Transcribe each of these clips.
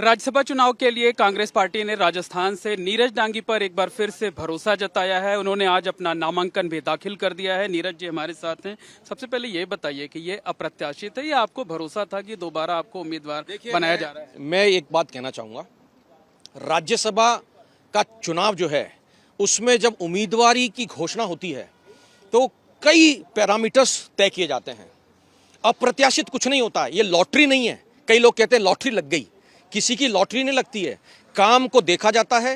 राज्यसभा चुनाव के लिए कांग्रेस पार्टी ने राजस्थान से नीरज डांगी पर एक बार फिर से भरोसा जताया है। उन्होंने आज अपना नामांकन भी दाखिल कर दिया है। नीरज जी हमारे साथ हैं। सबसे पहले ये बताइए कि ये अप्रत्याशित है या आपको भरोसा था कि दोबारा आपको उम्मीदवार बनाया जा रहा है? मैं एक बात कहना चाहूँगा, राज्यसभा का चुनाव जो है उसमें जब उम्मीदवारी की घोषणा होती है तो कई पैरामीटर्स तय किए जाते हैं। अप्रत्याशित कुछ नहीं होता, ये लॉटरी नहीं है। कई लोग कहते हैं लॉटरी लग गई, किसी की लॉटरी नहीं लगती है। काम को देखा जाता है।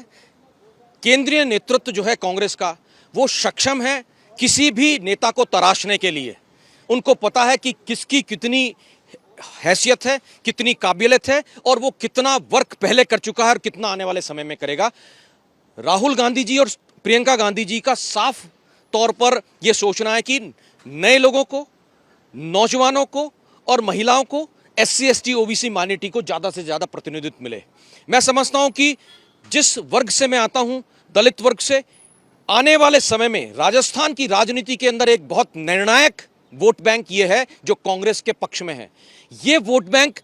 केंद्रीय नेतृत्व जो है कांग्रेस का, वो सक्षम है किसी भी नेता को तराशने के लिए। उनको पता है कि किसकी कितनी हैसियत है, कितनी काबिलियत है और वो कितना वर्क पहले कर चुका है और कितना आने वाले समय में करेगा। राहुल गांधी जी और प्रियंका गांधी जी का साफ तौर पर यह सोचना है कि नए लोगों को, नौजवानों को और महिलाओं को, SC ST OBC माइनॉरिटी को ज्यादा से ज्यादा प्रतिनिधित्व मिले। मैं समझता हूं कि जिस वर्ग से मैं आता हूं, दलित वर्ग से, आने वाले समय में राजस्थान की राजनीति के अंदर एक बहुत निर्णायक वोट बैंक ये है जो कांग्रेस के पक्ष में है। ये वोट बैंक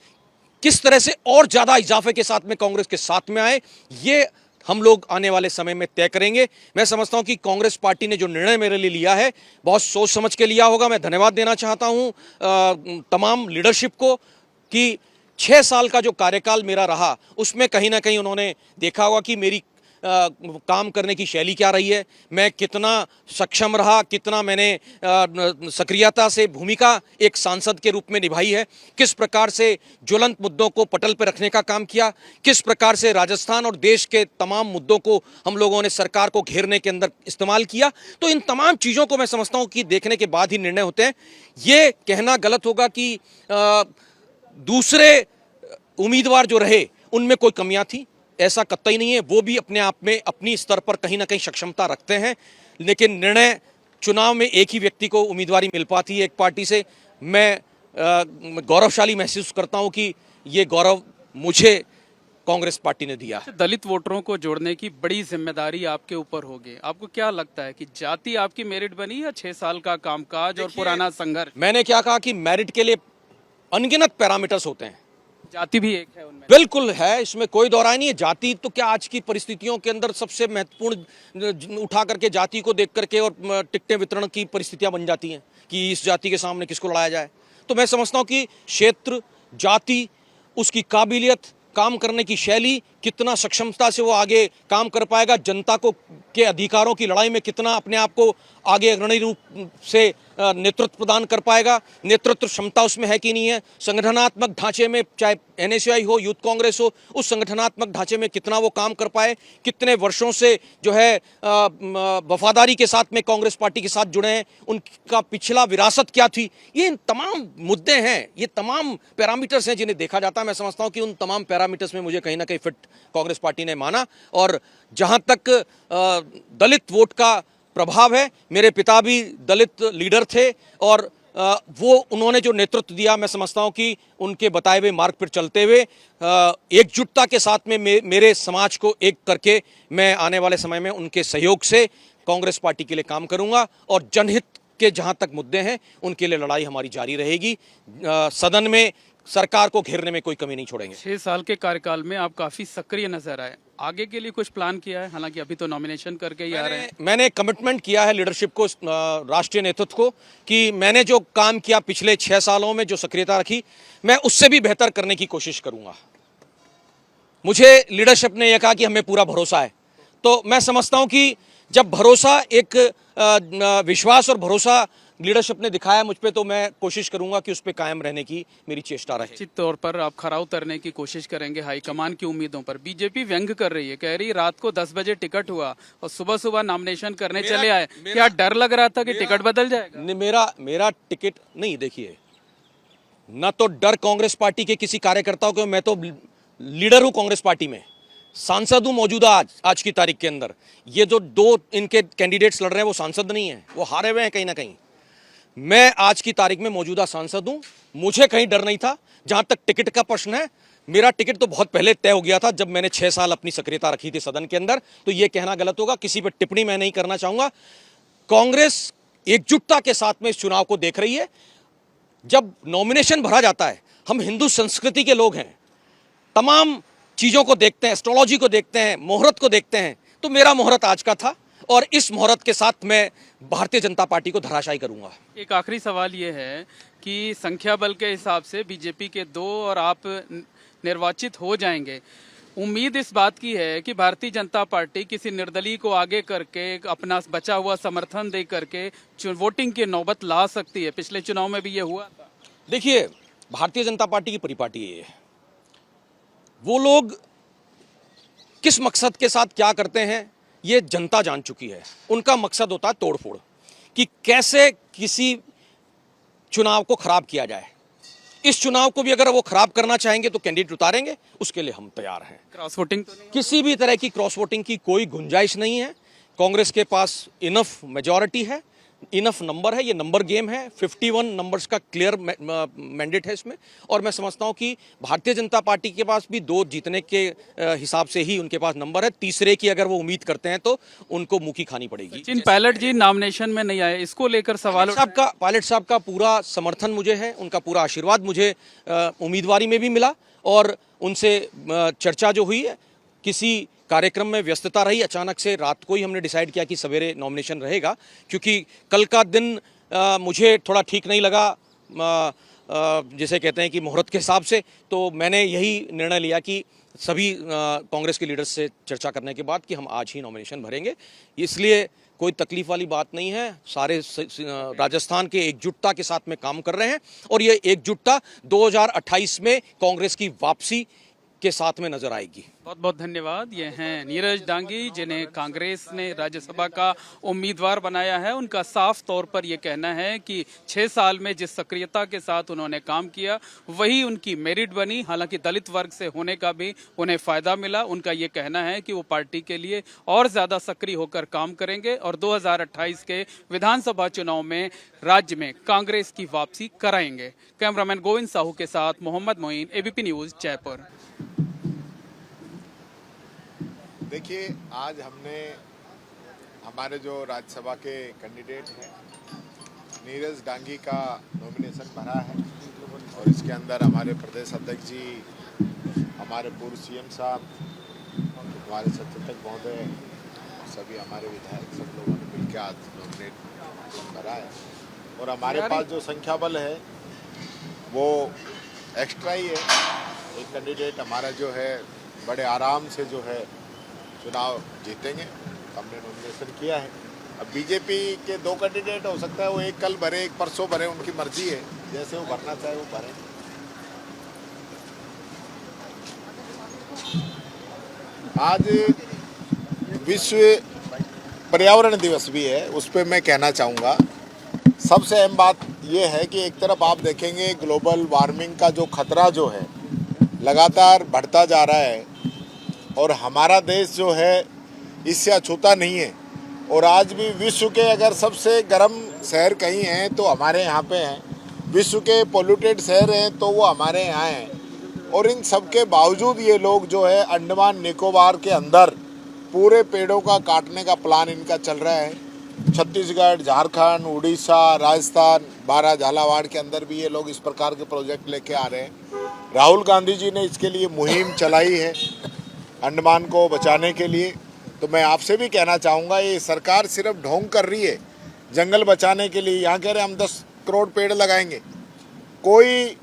किस तरह से और ज्यादा इजाफे के साथ में कांग्रेस के साथ में आए, ये हम लोग आने वाले समय में तय करेंगे। मैं समझता हूं कि कांग्रेस पार्टी ने जो निर्णय मेरे लिए लिया है बहुत सोच समझ के लिया होगा। मैं धन्यवाद देना चाहता हूं तमाम लीडरशिप को कि 6 साल का जो कार्यकाल मेरा रहा उसमें कहीं ना कहीं उन्होंने देखा होगा कि मेरी काम करने की शैली क्या रही है, मैं कितना सक्षम रहा, कितना मैंने सक्रियता से भूमिका एक सांसद के रूप में निभाई है, किस प्रकार से ज्वलंत मुद्दों को पटल पर रखने का काम किया, किस प्रकार से राजस्थान और देश के तमाम मुद्दों को हम लोगों ने सरकार को घेरने के अंदर इस्तेमाल किया। तो इन तमाम चीज़ों को मैं समझता हूं कि देखने के बाद ही निर्णय होते हैं। ये कहना गलत होगा कि दूसरे उम्मीदवार जो रहे उनमें कोई कमियां थी, ऐसा कतई नहीं है। वो भी अपने आप में अपनी स्तर पर कहीं ना कहीं सक्षमता रखते हैं, लेकिन निर्णय चुनाव में एक ही व्यक्ति को उम्मीदवारी मिल पाती है एक पार्टी से। मैं गौरवशाली महसूस करता हूं कि ये गौरव मुझे कांग्रेस पार्टी ने दिया है। दलित वोटरों को जोड़ने की बड़ी जिम्मेदारी आपके ऊपर होगी। आपको क्या लगता है कि जाति आपकी मेरिट बनी या 6 साल का कामकाज और पुराना संघर्ष? मैंने क्या कहा कि मेरिट के लिए अनगिनत पैरामीटर्स होते हैं, जाति भी एक है उनमें। बिल्कुल है, इसमें कोई दौराय नहीं है। जाति तो क्या आज की परिस्थितियों के अंदर सबसे महत्वपूर्ण उठा करके जाति को देख करके और टिकटें वितरण की परिस्थितियां बन जाती हैं कि इस जाति के सामने किसको लड़ाया जाए। तो मैं समझता हूं कि क्षेत्र, जाति, उसकी काबिलियत, काम करने की शैली, कितना सक्षमता से वो आगे काम कर पाएगा, जनता को के अधिकारों की लड़ाई में कितना अपने आप को आगे अग्रणी रूप से नेतृत्व प्रदान कर पाएगा, नेतृत्व क्षमता उसमें है कि नहीं है, संगठनात्मक ढांचे में चाहे NSUI हो, यूथ कांग्रेस हो, उस संगठनात्मक ढांचे में कितना वो काम कर पाए, कितने वर्षों से जो है वफादारी के साथ में कांग्रेस पार्टी के साथ जुड़े हैं, उनका पिछला विरासत क्या थी। ये तमाम मुद्दे हैं, ये तमाम पैरामीटर्स हैं जिन्हें देखा जाता है। मैं समझता हूँ कि उन तमाम पैरामीटर्स में मुझे कहीं ना कहीं फिट कांग्रेस पार्टी ने माना। और जहां तक दलित वोट का प्रभाव है, मेरे पिता भी दलित लीडर थे और वो उन्होंने जो नेतृत्व दिया, मैं समझता हूं कि उनके बताए हुए मार्ग पर चलते हुए एकजुटता के साथ में मेरे समाज को एक करके मैं आने वाले समय में उनके सहयोग से कांग्रेस पार्टी के लिए काम करूंगा और जनहित के जहां तक मुद्दे हैं उनके लिए लड़ाई हमारी जारी रहेगी। सदन में सरकार को घेरने में कोई कमी नहीं छोड़ेंगे। 6 साल के कार्यकाल में आप काफी सक्रिय नजर आए, आगे के लिए कुछ प्लान किया है? हालांकि अभी तो नॉमिनेशन करके ही आ रहे हैं। मैंने कमिटमेंट किया है लीडरशिप को, राष्ट्रीय नेतृत्व को, कि मैंने जो काम किया पिछले 6 सालों में, जो सक्रियता रखी, मैं उससे भी बेहतर करने की कोशिश करूंगा। मुझे लीडरशिप ने यह कहा कि हमें पूरा भरोसा है, तो मैं समझता हूं कि जब भरोसा, एक विश्वास और भरोसा लीडरशिप ने दिखाया मुझ पे, तो मैं कोशिश करूंगा कि उस पे कायम रहने की मेरी चेष्टा रहे। निश्चित तौर पर आप खरा उतरने की कोशिश करेंगे हाईकमान की उम्मीदों पर। बीजेपी व्यंग कर रही है, कह रही रात को 10 बजे टिकट हुआ और सुबह सुबह नॉमिनेशन करने चले आए। क्या डर लग रहा था कि टिकट बदल जाएगा? मेरा टिकट नहीं, देखिए, न तो डर कांग्रेस पार्टी के किसी कार्यकर्ताओं को, मैं तो लीडर हूं कांग्रेस पार्टी में, सांसद हूं मौजूदा आज की तारीख के अंदर। ये जो 2 इनके कैंडिडेट्स लड़ रहे हैं वो सांसद नहीं है, वो हारे हुए हैं कहीं ना कहीं। मैं आज की तारीख में मौजूदा सांसद हूं, मुझे कहीं डर नहीं था। जहां तक टिकट का प्रश्न है, मेरा टिकट तो बहुत पहले तय हो गया था जब मैंने 6 साल अपनी सक्रियता रखी थी सदन के अंदर। तो यह कहना गलत होगा, किसी पर टिप्पणी मैं नहीं करना चाहूंगा। कांग्रेस एकजुटता के साथ में इस चुनाव को देख रही है। जब नॉमिनेशन भरा जाता है, हम हिंदू संस्कृति के लोग हैं, तमाम चीज़ों को देखते हैं, एस्ट्रोलॉजी को देखते हैं, मुहूर्त को देखते हैं, तो मेरा मुहूर्त आज का था और इस मुहूर्त के साथ मैं भारतीय जनता पार्टी को धराशायी करूंगा। एक आखिरी सवाल ये है कि संख्या बल के हिसाब से बीजेपी के 2 और आप निर्वाचित हो जाएंगे। उम्मीद इस बात की है कि भारतीय जनता पार्टी किसी निर्दलीय को आगे करके अपना बचा हुआ समर्थन दे करके वोटिंग की नौबत ला सकती है। पिछले चुनाव में भी ये हुआ था। देखिए, भारतीय जनता पार्टी की परिपाटी है, वो लोग किस मकसद के साथ क्या करते हैं ये जनता जान चुकी है। उनका मकसद होता है तोड़फोड़, कि कैसे किसी चुनाव को खराब किया जाए। इस चुनाव को भी अगर वो खराब करना चाहेंगे तो कैंडिडेट उतारेंगे, उसके लिए हम तैयार हैं। क्रॉस वोटिंग तो नहीं? किसी भी तरह की क्रॉस वोटिंग की कोई गुंजाइश नहीं है। कांग्रेस के पास इनफ मेजॉरिटी है, इनफ नंबर है, ये नंबर गेम है। 51 नंबर्स का क्लियर मैंडेट है इसमें, और मैं समझता हूं कि भारतीय जनता पार्टी के पास भी 2 जीतने के हिसाब से ही उनके पास नंबर है। तीसरे की अगर वो उम्मीद करते हैं तो उनको मुंह की खानी पड़ेगी। सचिन पायलट जी नॉमिनेशन में नहीं आए, इसको लेकर सवाल पायलट साहब का पूरा समर्थन मुझे है, उनका पूरा आशीर्वाद मुझे उम्मीदवारी में भी मिला, और उनसे चर्चा जो हुई है, किसी कार्यक्रम में व्यस्तता रही, अचानक से रात को ही हमने डिसाइड किया कि सवेरे नॉमिनेशन रहेगा, क्योंकि कल का दिन मुझे थोड़ा ठीक नहीं लगा, जिसे कहते हैं कि मुहूर्त के हिसाब से। तो मैंने यही निर्णय लिया कि सभी कांग्रेस के लीडर्स से चर्चा करने के बाद कि हम आज ही नॉमिनेशन भरेंगे। इसलिए कोई तकलीफ वाली बात नहीं है। सारे राजस्थान के एकजुटता के साथ में काम कर रहे हैं, और ये एकजुटता 2028 में कांग्रेस की वापसी के साथ में नजर आएगी। बहुत बहुत धन्यवाद। ये हैं नीरज डांगी, जिन्हें कांग्रेस ने राज्यसभा का उम्मीदवार बनाया है। उनका साफ तौर पर यह कहना है कि 6 साल में जिस सक्रियता के साथ उन्होंने काम किया वही उनकी मेरिट बनी। हालांकि दलित वर्ग से होने का भी उन्हें फायदा मिला। उनका ये कहना है कि वो पार्टी के लिए और ज्यादा सक्रिय होकर काम करेंगे और 2028 के विधानसभा चुनाव में राज्य में कांग्रेस की वापसी कराएंगे। कैमरामैन गोविंद साहू के साथ मोहम्मद मोइन, एबीपी न्यूज, जयपुर। देखिए, आज हमने हमारे जो राज्यसभा के कैंडिडेट हैं नीरज डांगी का नॉमिनेशन भरा है, और इसके अंदर हमारे प्रदेश अध्यक्ष जी, हमारे पूर्व सीएम साहब, हमारे सचिव महोदय, सभी हमारे विधायक, सब लोगों ने मिलकर आज नॉमिनेट भरा है। और हमारे पास जो संख्या बल है वो एक्स्ट्रा ही है। एक कैंडिडेट हमारा जो है बड़े आराम से जो है चुनाव जीतेंगे, हमने नॉमिनेशन किया है। अब बीजेपी के 2 कैंडिडेट हो सकता है वो एक कल भरे, एक परसों भरे, उनकी मर्जी है, जैसे वो भरना चाहे वो भरे। आज विश्व पर्यावरण दिवस भी है, उस पर मैं कहना चाहूँगा सबसे अहम बात ये है कि एक तरफ आप देखेंगे ग्लोबल वार्मिंग का जो खतरा जो है लगातार बढ़ता जा रहा है, और हमारा देश जो है इससे अछूता नहीं है। और आज भी विश्व के अगर सबसे गर्म शहर कहीं हैं तो हमारे यहाँ पे हैं, विश्व के पोल्यूटेड शहर हैं तो वो हमारे यहाँ हैं। और इन सब के बावजूद ये लोग जो है अंडमान निकोबार के अंदर पूरे पेड़ों का काटने का प्लान इनका चल रहा है। छत्तीसगढ़, झारखंड, उड़ीसा, राजस्थान, बारां, झालावाड़ के अंदर भी ये लोग इस प्रकार के प्रोजेक्ट लेके आ रहे हैं। राहुल गांधी जी ने इसके लिए मुहिम चलाई है अंडमान को बचाने के लिए। तो मैं आपसे भी कहना चाहूँगा, ये सरकार सिर्फ ढोंग कर रही है जंगल बचाने के लिए। यहाँ कह रहे हम 10 करोड़ पेड़ लगाएंगे, कोई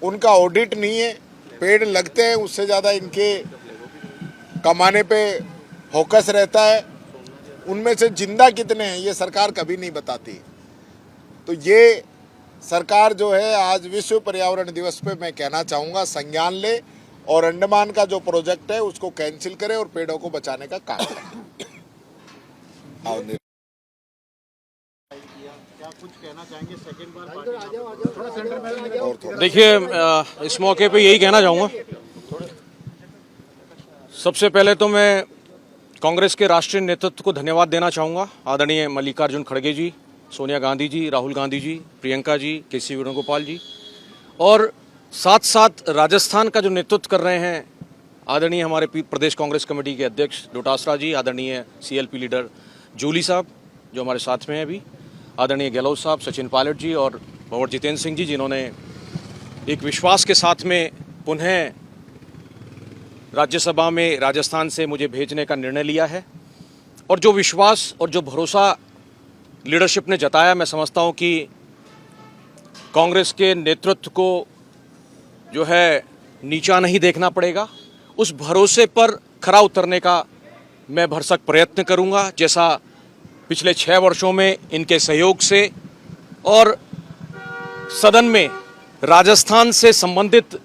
उनका ऑडिट नहीं है। पेड़ लगते हैं, उससे ज़्यादा इनके कमाने पे फोकस रहता है। उनमें से जिंदा कितने हैं ये सरकार कभी नहीं बताती। तो ये सरकार जो है आज विश्व पर्यावरण दिवस पे मैं कहना चाहूँगा संज्ञान ले, और अंडमान का जो प्रोजेक्ट है उसको कैंसिल करे और पेड़ों को बचाने का काम करे। क्या कुछ कहना चाहेंगे सेकंड बार? देखिए, इस मौके पे यही कहना चाहूँगा, सबसे पहले तो मैं कांग्रेस के राष्ट्रीय नेतृत्व को धन्यवाद देना चाहूँगा। आदरणीय मल्लिकार्जुन खड़गे जी, सोनिया गांधी जी, राहुल गांधी जी, प्रियंका जी, केसी वेणुगोपाल जी, और साथ साथ राजस्थान का जो नेतृत्व कर रहे हैं आदरणीय हमारे प्रदेश कांग्रेस कमेटी के अध्यक्ष डोटासरा जी, आदरणीय सीएलपी लीडर जूली साहब जो हमारे साथ में हैं अभी, आदरणीय गहलोत साहब, सचिन पायलट जी और भंवर जितेंद्र सिंह जी, जिन्होंने एक विश्वास के साथ में पुनः राज्यसभा में राजस्थान से मुझे भेजने का निर्णय लिया है और जो विश्वास और जो भरोसा लीडरशिप ने जताया, मैं समझता हूं कि कांग्रेस के नेतृत्व को जो है नीचा नहीं देखना पड़ेगा। उस भरोसे पर खरा उतरने का मैं भरसक प्रयत्न करूंगा, जैसा पिछले 6 वर्षों में इनके सहयोग से और सदन में राजस्थान से संबंधित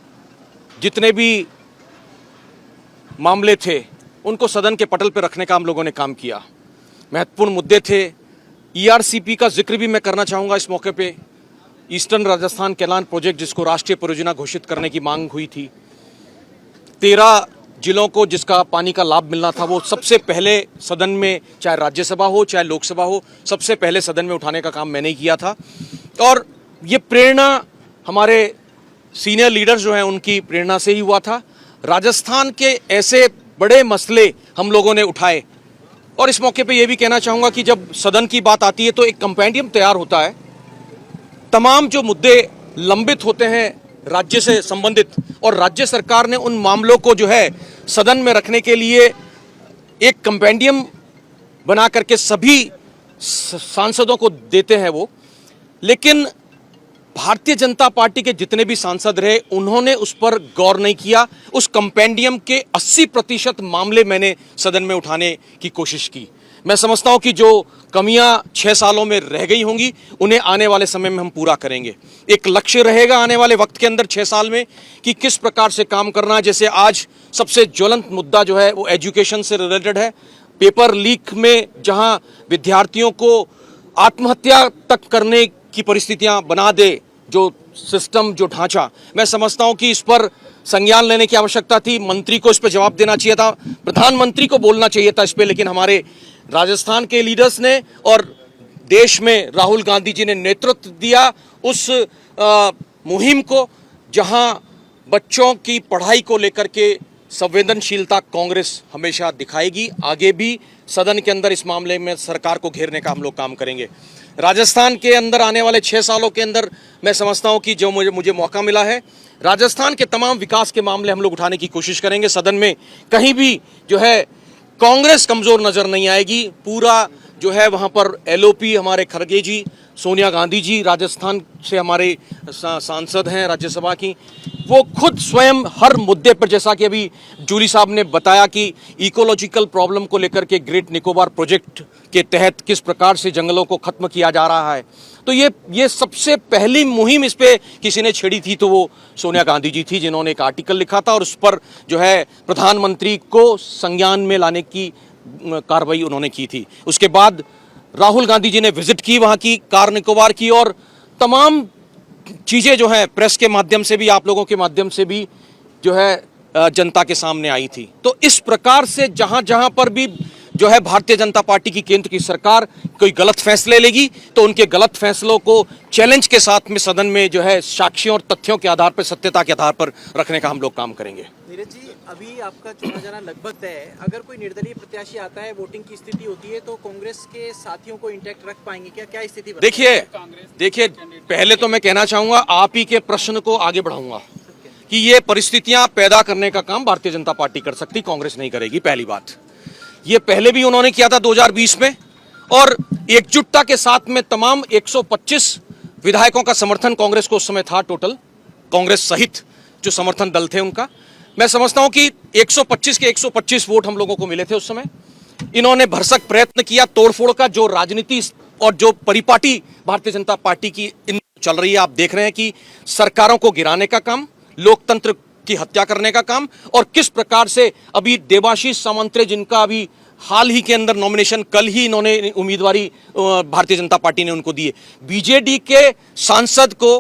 जितने भी मामले थे उनको सदन के पटल पर रखने का हम लोगों ने काम किया। महत्वपूर्ण मुद्दे थे। ईआरसीपी का जिक्र भी मैं करना चाहूँगा इस मौके पे। ईस्टर्न राजस्थान कैलान प्रोजेक्ट, जिसको राष्ट्रीय परियोजना घोषित करने की मांग हुई थी, 13 जिलों को जिसका पानी का लाभ मिलना था, वो सबसे पहले सदन में, चाहे राज्यसभा हो चाहे लोकसभा हो, सबसे पहले सदन में उठाने का काम मैंने ही किया था। और ये प्रेरणा हमारे सीनियर लीडर्स जो हैं उनकी प्रेरणा से ही हुआ था। राजस्थान के ऐसे बड़े मसले हम लोगों ने उठाए और इस मौके पे ये भी कहना चाहूँगा कि जब सदन की बात आती है तो एक कंपेंडियम तैयार होता है। तमाम जो मुद्दे लंबित होते हैं राज्य से संबंधित, और राज्य सरकार ने उन मामलों को जो है सदन में रखने के लिए एक कंपेंडियम बना करके सभी सांसदों को देते हैं वो। लेकिन भारतीय जनता पार्टी के जितने भी सांसद रहे उन्होंने उस पर गौर नहीं किया। उस कंपेंडियम के 80% मामले मैंने सदन में उठाने की कोशिश की। मैं समझता हूं कि जो कमियां 6 सालों में रह गई होंगी उन्हें आने वाले समय में हम पूरा करेंगे। एक लक्ष्य रहेगा आने वाले वक्त के अंदर 6 साल में कि किस प्रकार से काम करना है। जैसे आज सबसे ज्वलंत मुद्दा जो है वो एजुकेशन से रिलेटेड है। पेपर लीक में जहां विद्यार्थियों को आत्महत्या तक करने की परिस्थितियां बना दे जो सिस्टम, जो ढांचा, मैं समझता हूं कि इस पर संज्ञान लेने की आवश्यकता थी। मंत्री को इस पर जवाब देना चाहिए था, प्रधानमंत्री को बोलना चाहिए था इस पर। लेकिन हमारे राजस्थान के लीडर्स ने और देश में राहुल गांधी जी ने नेतृत्व दिया उस मुहिम को, जहां बच्चों की पढ़ाई को लेकर के संवेदनशीलता कांग्रेस हमेशा दिखाएगी। आगे भी सदन के अंदर इस मामले में सरकार को घेरने का हम लोग काम करेंगे। राजस्थान के अंदर आने वाले 6 सालों के अंदर मैं समझता हूं कि जो मुझे मौका मिला है, राजस्थान के तमाम विकास के मामले हम लोग उठाने की कोशिश करेंगे। सदन में कहीं भी जो है कांग्रेस कमजोर नजर नहीं आएगी। पूरा जो है वहां पर एलओपी हमारे खड़गे जी, सोनिया गांधी जी राजस्थान से हमारे सांसद हैं राज्यसभा की, वो खुद स्वयं हर मुद्दे पर, जैसा कि अभी जूली साहब ने बताया कि इकोलॉजिकल प्रॉब्लम को लेकर के ग्रेट निकोबार प्रोजेक्ट के तहत किस प्रकार से जंगलों को खत्म किया जा रहा है, तो ये सबसे पहली मुहिम इस पे किसी ने छेड़ी थी तो वो सोनिया गांधी जी थी, जिन्होंने एक आर्टिकल लिखा था और उस पर जो है प्रधानमंत्री को संज्ञान में लाने की कार्रवाई उन्होंने की थी। उसके बाद राहुल गांधी जी ने विजिट की वहां की, कार निकोबार की, और तमाम चीजें जो है प्रेस के माध्यम से भी, आप लोगों के माध्यम से भी जो है जनता के सामने आई थी। तो इस प्रकार से जहां जहां पर भी जो है भारतीय जनता पार्टी की केंद्र की सरकार कोई गलत फैसले लेगी तो उनके गलत फैसलों को चैलेंज के साथ में सदन में जो है साक्ष्यों और तथ्यों के आधार पर, सत्यता के आधार पर रखने का हम लोग काम करेंगे। नीरज जी, अभी आपका चुना जाना लगभग तय है। अगर कोई निर्दलीय प्रत्याशी आता है, वोटिंग की स्थिति होती है, तो कांग्रेस के साथियों को इंटैक्ट रख पाएंगे क्या? क्या स्थिति? देखिए, पहले तो मैं कहना चाहूंगा, आप ही के प्रश्न को आगे बढ़ाऊंगा कि ये परिस्थितियां पैदा करने का काम भारतीय जनता पार्टी कर सकती, कांग्रेस नहीं करेगी। पहली बात, ये पहले भी उन्होंने किया था 2020 में, और एकजुटता के साथ में तमाम 125 विधायकों का समर्थन कांग्रेस को उस समय था, टोटल कांग्रेस सहित जो समर्थन दल थे उनका। मैं समझता हूं कि 125 के 125 वोट हम लोगों को मिले थे उस समय। इन्होंने भरसक प्रयत्न किया तोड़फोड़ का, जो राजनीति और जो परिपाटी भारतीय जनता पार्टी की चल रही है, आप देख रहे हैं कि सरकारों को गिराने का काम, लोकतंत्र की हत्या करने का काम, और किस प्रकार से अभी देवाशीष सामंत, जिनका अभी हाल ही के अंदर नॉमिनेशन, कल ही इन्होंने उम्मीदवारी भारतीय जनता पार्टी ने उनको दी है, बीजेडी के सांसद को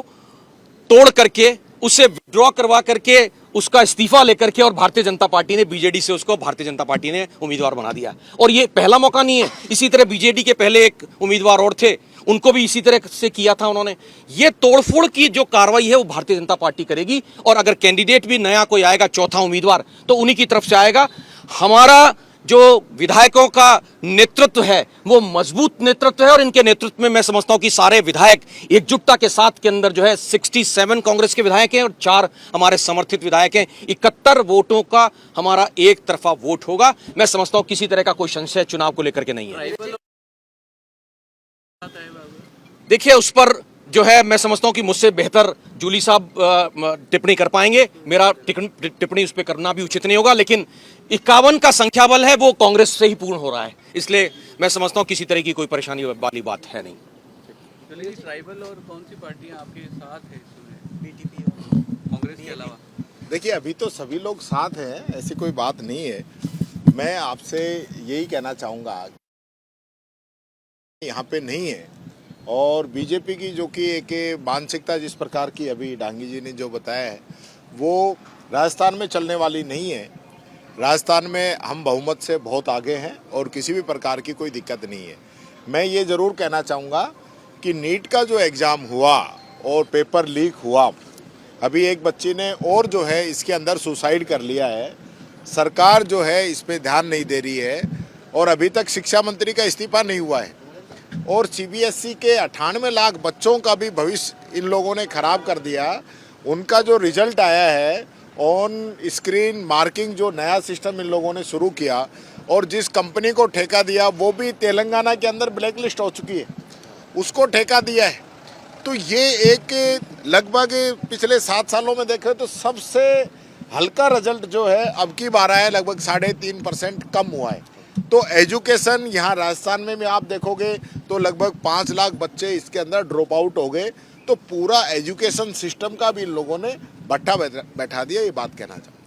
तोड़ करके उसे विड्रॉ करवा करके उसका इस्तीफा लेकर के, और भारतीय जनता पार्टी ने बीजेडी से उसको भारतीय जनता पार्टी ने उम्मीदवार बना दिया। और ये पहला मौका नहीं है, इसी तरह बीजेडी के पहले एक उम्मीदवार और थे, उनको भी इसी तरह से किया था उन्होंने। ये तोड़फोड़ की जो कार्रवाई है वो भारतीय जनता पार्टी करेगी, और अगर कैंडिडेट भी नया कोई आएगा, चौथा उम्मीदवार, तो उन्हीं की तरफ से आएगा। हमारा जो विधायकों का नेतृत्व है वो मजबूत नेतृत्व है और इनके नेतृत्व में मैं समझता हूं कि सारे विधायक एकजुटता के साथ के अंदर जो है 67 कांग्रेस के विधायक हैं और 4 हमारे समर्थित विधायक हैं। 71 वोटों का हमारा एक तरफा वोट होगा। मैं समझता हूं किसी तरह का कोई संशय चुनाव को लेकर के नहीं है। देखिए उस पर जो है मैं समझता हूं कि मुझसे बेहतर जूली साहब टिप्पणी कर पाएंगे। मेरा टिप्पणी उस पर करना भी उचित नहीं होगा, लेकिन 51 का संख्या बल है वो कांग्रेस से ही पूर्ण हो रहा है, इसलिए मैं समझता हूं किसी तरह की कोई परेशानी वाली बात है नहीं। चलिए, ट्राइबल और कौन सी पार्टियां आपके साथ है इसमें, बीटीपी कांग्रेस के अलावा? देखिए अभी तो सभी लोग साथ हैं, ऐसी कोई बात नहीं है। मैं आपसे यही कहना चाहूँगा यहाँ पे नहीं है, और बीजेपी की जो कि एक मानसिकता जिस प्रकार की अभी डांगी जी ने जो बताया है वो राजस्थान में चलने वाली नहीं है। राजस्थान में हम बहुमत से बहुत आगे हैं और किसी भी प्रकार की कोई दिक्कत नहीं है। मैं ये ज़रूर कहना चाहूँगा कि नीट का जो एग्ज़ाम हुआ और पेपर लीक हुआ, अभी एक बच्ची ने और जो है इसके अंदर सुसाइड कर लिया है। सरकार जो है इस पे ध्यान नहीं दे रही है और अभी तक शिक्षा मंत्री का इस्तीफा नहीं हुआ है, और सीबीएसई के 98 लाख बच्चों का भी भविष्य इन लोगों ने खराब कर दिया। उनका जो रिजल्ट आया है ऑन स्क्रीन मार्किंग, जो नया सिस्टम इन लोगों ने शुरू किया और जिस कंपनी को ठेका दिया वो भी तेलंगाना के अंदर ब्लैक लिस्ट हो चुकी है, उसको ठेका दिया है। तो ये एक लगभग पिछले 7 सालों में देखें तो सबसे हल्का रिजल्ट जो है अब की बार आया, लगभग 3.5% कम हुआ है। तो एजुकेशन यहाँ राजस्थान में भी आप देखोगे तो लगभग 5 लाख बच्चे इसके अंदर ड्रॉप आउट हो गए। तो पूरा एजुकेशन सिस्टम का भी इन लोगों ने भट्ठा बैठा दिया, ये बात कहना चाहूँगा।